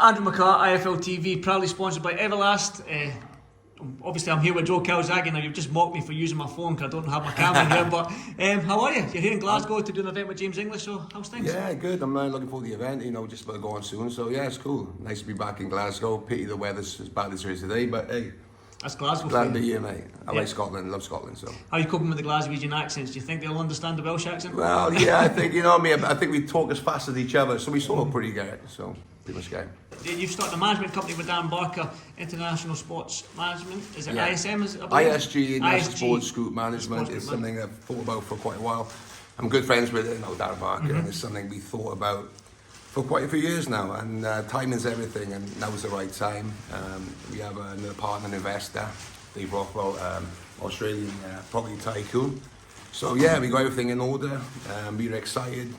Andrew McCART, IFL TV, proudly sponsored by Everlast. Obviously, I'm here with Joe CALZAGHE. Now, you've just mocked me for using my phone because I don't have my camera here. But how are you? You're here in Glasgow to do an event with James English. So how's things? Yeah, good. I'm looking forward to the event. You know, just about to go on soon. So yeah, it's cool. Nice to be back in Glasgow. Pity the weather's as bad as it is today, but hey. That's Glasgow. Glad to be here, mate. I like Scotland. Love Scotland. So. How are you coping with the Glaswegian accents? Do you think they'll understand the Welsh accent? Well, yeah, I think I think we talk as fast as each other, so we sort of pretty good. So pretty much good. You've started a management company with Dan Barker, International Sports Management. Is it ISM? Is it, ISG, International Sports Group Management, is something I've thought about for quite a while. I'm good friends with Dan Barker, and it's something we thought about for quite a few years now. And time is everything, and now is the right time. We have another partner and investor, Dave Rothwell, Australian property tycoon. So yeah, we got everything in order. We were excited.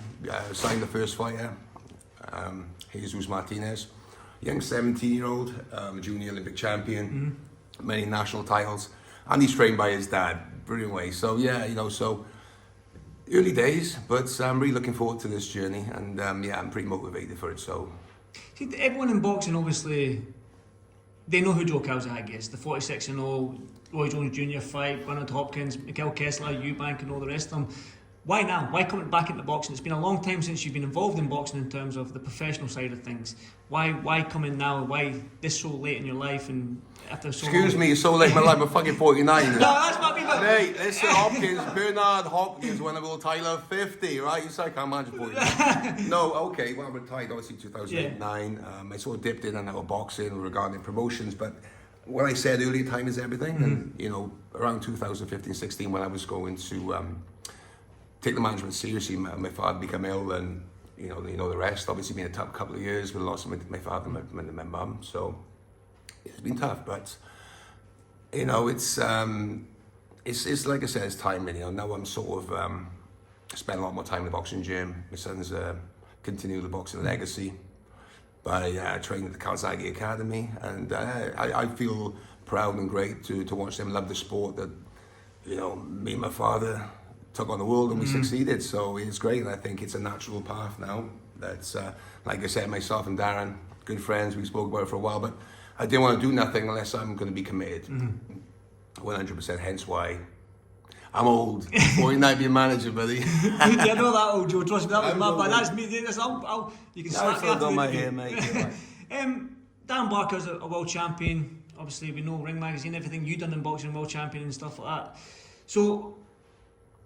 Signed the first fighter, Jesus Martinez. Young 17-year-old, junior Olympic champion, many national titles, and he's trained by his dad, brilliant way. So yeah, so early days, but I'm really looking forward to this journey, and yeah, I'm pretty motivated for it. So, see, everyone in boxing, obviously, they know who Joe CALZAGHE is. The 46-0 Roy Jones Jr. fight, Bernard Hopkins, Mikhail Kessler, Eubank, and all the rest of them. Why now? Why coming back into boxing? It's been a long time since you've been involved in boxing in terms of the professional side of things. Why come in now? Why this so late in your life and after so Excuse long? me, so late in my life, I'm fucking 49. No, that's what people... Mate, listen, Bernard Hopkins won a world title at 50, right? You say I can't imagine 49. No, okay, well, I retired obviously 2009. I sort of dipped in and out of boxing regarding promotions, but when I said earlier, time is everything, and around 2015-16 when I was going to take the management seriously, my father became ill, and you know the rest. Obviously, been a tough couple of years. We lost my father and my mum, so it's been tough. But it's like I said, it's time. Now I'm sort of spend a lot more time in the boxing gym. My son's continue the boxing legacy by training at the CALZAGHE Academy, and I feel proud and great to watch them love the sport that me and my father took on the world, and we succeeded. So it's great, and I think it's a natural path now. That's like I said, myself and Darren, good friends. We spoke about it for a while, but I didn't want to do nothing unless I'm going to be committed, 100%. Hence why I'm old. 49 being manager, buddy. I know that, old Joe. Trust me, that was my bad. That's me. You can slap me after my hair, mate. Dan Barker's a world champion. Obviously, we know Ring Magazine, everything you done in boxing, world champion and stuff like that. So,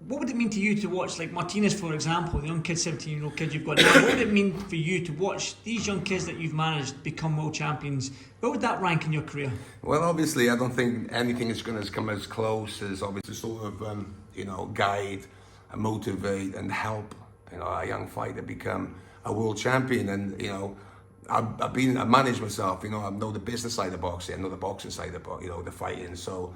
what would it mean to you to watch, like Martinez, for example, the young kid, 17-year-old kid you've got now? What would it mean for you to watch these young kids that you've managed become world champions? Where would that rank in your career? Well, obviously, I don't think anything is going to come as close as obviously sort of, guide and motivate and help, a young fighter become a world champion. And, I've managed myself, I know the business side of boxing, I know the boxing side of, the fighting. So,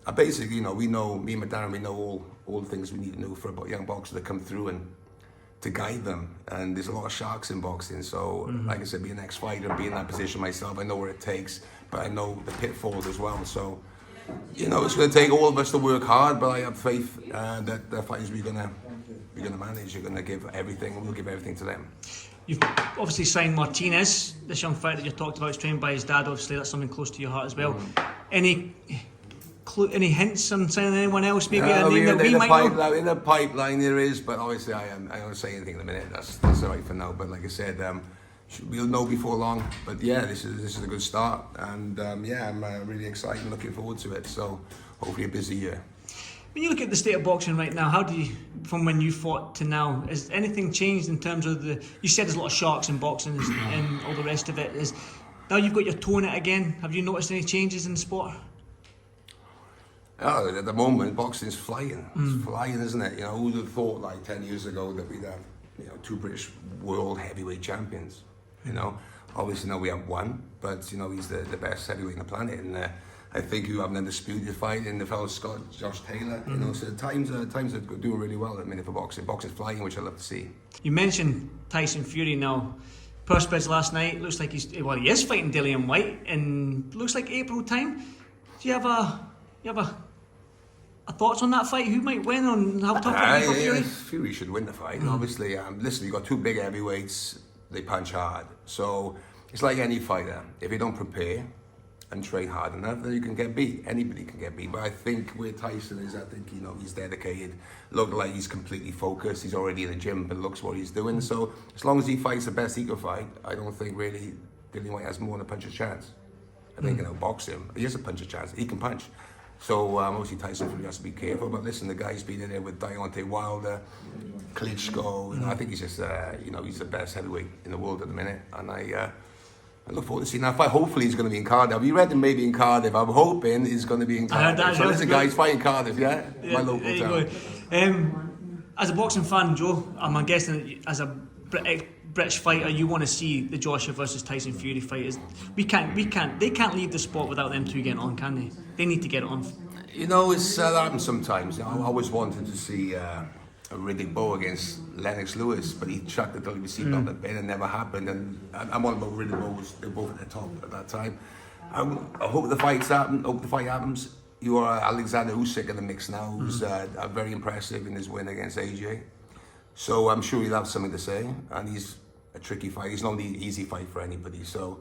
I basically, we know, me and my Darren, we know all the things we need to know for a young boxer to come through and to guide them. And there's a lot of sharks in boxing. So, like I said, being an ex-fighter, being in that position myself, I know what it takes, but I know the pitfalls as well. So, it's going to take all of us to work hard, but I have faith that the fighters we're going to manage, you're going to give everything, and we'll give everything to them. You've obviously signed Martinez, this young fighter that you talked about, is trained by his dad. Obviously, that's something close to your heart as well. Any hints on signing anyone else? Maybe a name that we might know? In the pipeline there is, but obviously I don't say anything in a minute. That's all right for now. But like I said, we'll know before long. But yeah, this is a good start, and I'm really excited and looking forward to it. So hopefully a busy year. When you look at the state of boxing right now, how do you, from when you fought to now, has anything changed in terms of you said there's a lot of sharks in boxing and all the rest of it. Now you've got your toe in it again, have you noticed any changes in the sport? Oh, at the moment, boxing's flying. It's flying, isn't it? Who would have thought like 10 years ago that we'd have, two British world heavyweight champions? Obviously now we have one, but he's the best heavyweight on the planet, and I think you have an undisputed fight in the fellow Scot, Josh Taylor. So times are doing really well at the minute for boxing. Boxing's flying, which I love to see. You mentioned Tyson Fury now. Purse spreads last night. Looks like he is fighting DILLIAN WHYTE in looks like April time. Do you have a thoughts on that fight? Who might win and how tough it will be for Fury? Fury should win the fight. Obviously, listen, you got two big heavyweights. They punch hard. So it's like any fighter. If you don't prepare and train hard enough, then you can get beat. Anybody can get beat. But I think where Tyson is, I think, you know, he's dedicated. Look like he's completely focused. He's already in the gym, but looks what he's doing. So as long as he fights the best he can fight, I don't think really Dillian White has more than a puncher's chance. I think, you know, boxing, he has a puncher's chance. He can punch. So obviously Tyson really has to be careful. But listen, the guy's been in there with Deontay Wilder, Klitschko. You know, I think he's just, you know, he's the best heavyweight in the world at the minute. And I look forward to seeing that fight. Hopefully he's going to be in Cardiff. You read him maybe in Cardiff. I'm hoping he's going to be in Cardiff. So listen, guys, fight in Cardiff, yeah? My local town. As a boxing fan, Joe, I'm guessing that as a British fighter, you want to see the Joshua versus Tyson Fury fight. They can't leave the sport without them two getting on, can they? They need to get it on. You know, it's that happens sometimes. I always wanted to see a Riddick Bowe against Lennox Lewis, but he chucked the WBC belt at bed and never happened. And I'm on about Riddick Bowe, they're both at the top at that time. I hope the fight happens. You are Alexander Usyk in the mix now, who's very impressive in his win against AJ. So I'm sure he'll have something to say, and he's a tricky fight. He's not an easy fight for anybody. So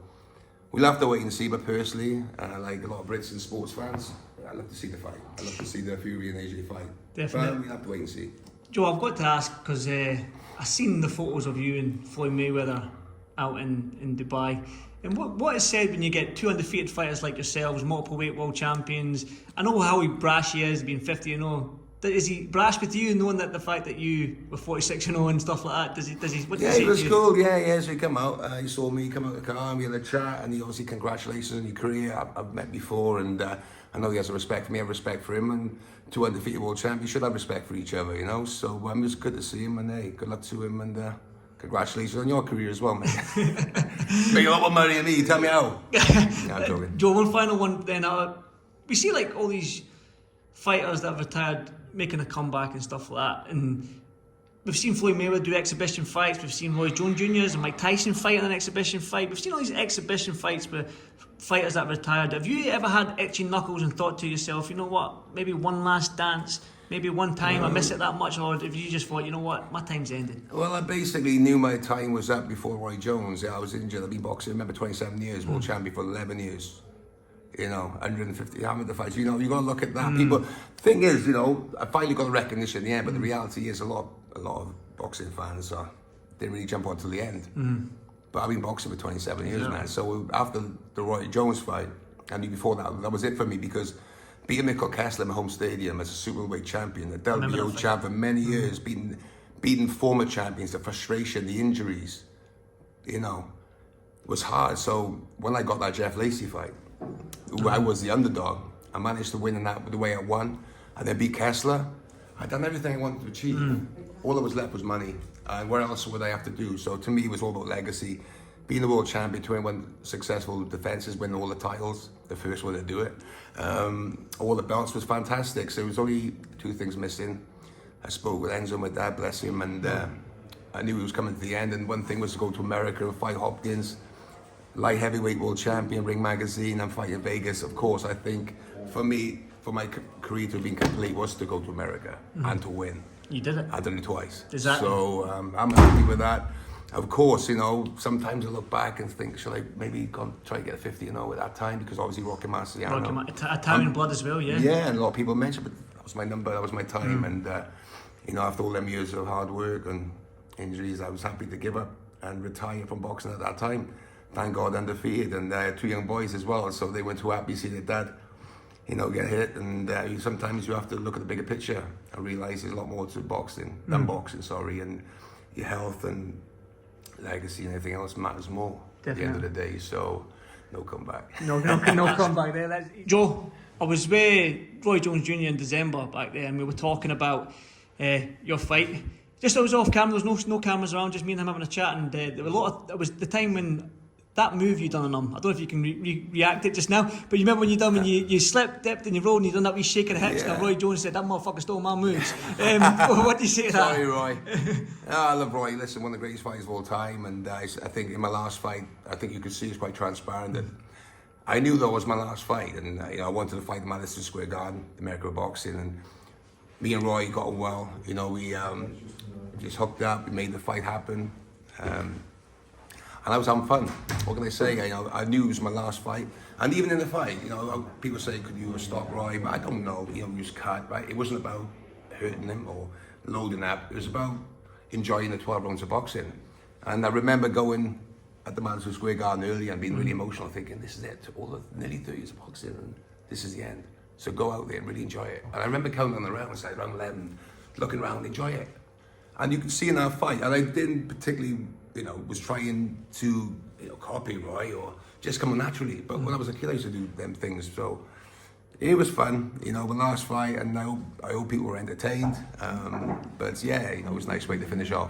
we'll have to wait and see. But personally, like a lot of Brits and sports fans, I love to see the fight. I love to see the Fury and AJ fight. Definitely. But we'll have to wait and see. Joe, I've got to ask, because I've seen the photos of you and Floyd Mayweather out in Dubai. And what is said when you get two undefeated fighters like yourselves, multiple weight world champions? I know how brash he is, being 50-0. Is he brash with you, knowing that the fact that you were 46-0 and stuff like that? Does he? What does he say? He was cool. Yeah. So he come out. He saw me come out of the car, and we had a chat, and he obviously congratulations on your career. I've met before, and I know he has a respect for me. I have respect for him, and two undefeated world champions should have respect for each other, you know. So it was good to see him, and hey, good luck to him, and congratulations on your career as well, mate. Make a lot more money than me. Tell me how. Yeah, I'm joking. Joe, one final one then. We see like all these fighters that have retired making a comeback and stuff like that, and we've seen Floyd Mayweather do exhibition fights, we've seen Roy Jones Jr.'s and Mike Tyson fight in an exhibition fight, we've seen all these exhibition fights with fighters that have retired. Have you ever had itchy knuckles and thought to yourself, you know what, maybe one last dance, maybe one time, I miss it that much, or have you just thought, you know what, my time's ended? Well, I basically knew my time was up before Roy Jones. I was injured, I've been boxing, I remember 27 years, world champion for 11 years. You know, 150 amateur fights. You know, you got to look at that. People. Thing is, you know, I finally got the recognition in the end, but the reality is, a lot of boxing fans didn't really jump on till the end. But I've been boxing for 27 years, man. So after the Roy Jones fight, and before that was it for me, because beating McCART Kessler in my home stadium as a superweight champion, a WBO champ for many years, beating former champions, the frustration, the injuries, you know, was hard. So when I got that Jeff Lacey fight, who I was the underdog, I managed to win in that the way I won, and then beat Kessler. I'd done everything I wanted to achieve. All that was left was money, and what else would I have to do? So to me, it was all about legacy. Being the world champion, 21 successful defenses, winning all the titles, the first one to do it. All the belts was fantastic. So there was only two things missing. I spoke with Enzo, my dad, bless him, and I knew he was coming to the end. And one thing was to go to America and fight Hopkins. Light heavyweight world champion, Ring Magazine, I'm fighting Vegas. Of course, I think for me, for my career to have been complete was to go to America and to win. You did it. I've done it twice. Exactly. So I'm happy with that. Of course, you know, sometimes I look back and think, should I maybe try to get a 50-0 at that time? Because obviously Rocky Marciano. Italian blood as well, yeah. Yeah, and a lot of people mentioned, but that was my number, that was my time. And, you know, after all them years of hard work and injuries, I was happy to give up and retire from boxing at that time. Thank God, undefeated, and two young boys as well, so they went to happy to see their dad, you know, get hit. And sometimes you have to look at the bigger picture and realise there's a lot more to boxing than boxing, and your health and legacy and everything else matters more. Definitely. At the end of the day. So no comeback. No comeback there. Joe, I was with Roy Jones Jr. in December back there, and we were talking about your fight. Just I was off camera, there was no cameras around, just me and him having a chat, and there were a lot of, it was the time when that move you done on him, I don't know if you can react it just now, but you remember when you done when you slipped, dipped and you rolled and you done that wee shake of the hips, and Roy Jones said, that motherfucker stole my moves. What do you say to that? Sorry, Roy. I love Roy. Listen, one of the greatest fighters of all time, and I think in my last fight, I think you could see it's quite transparent that I knew that was my last fight, and you know, I wanted to fight in Madison Square Garden, America of Boxing, and me and Roy got on well. You know, we just hooked up, we made the fight happen. And I was having fun. What can I say? You know, I knew it was my last fight. And even in the fight, you know, people say, could you stop Roy? But I don't know, you know, use cut, right? It wasn't about hurting him or loading up. It was about enjoying the 12 rounds of boxing. And I remember going at the Madison Square Garden early and being really emotional, thinking, this is it, all the nearly 30 years of boxing, and this is the end. So go out there and really enjoy it. And I remember counting on the rounds, like round 11, looking around, enjoy it. And you could see in our fight, and I didn't particularly, you know, was trying to, you know, copy Roy or just come naturally. But when I was a kid, I used to do them things. So it was fun, you know, the last fight, and I hope people were entertained. But yeah, you know, it was a nice way to finish off.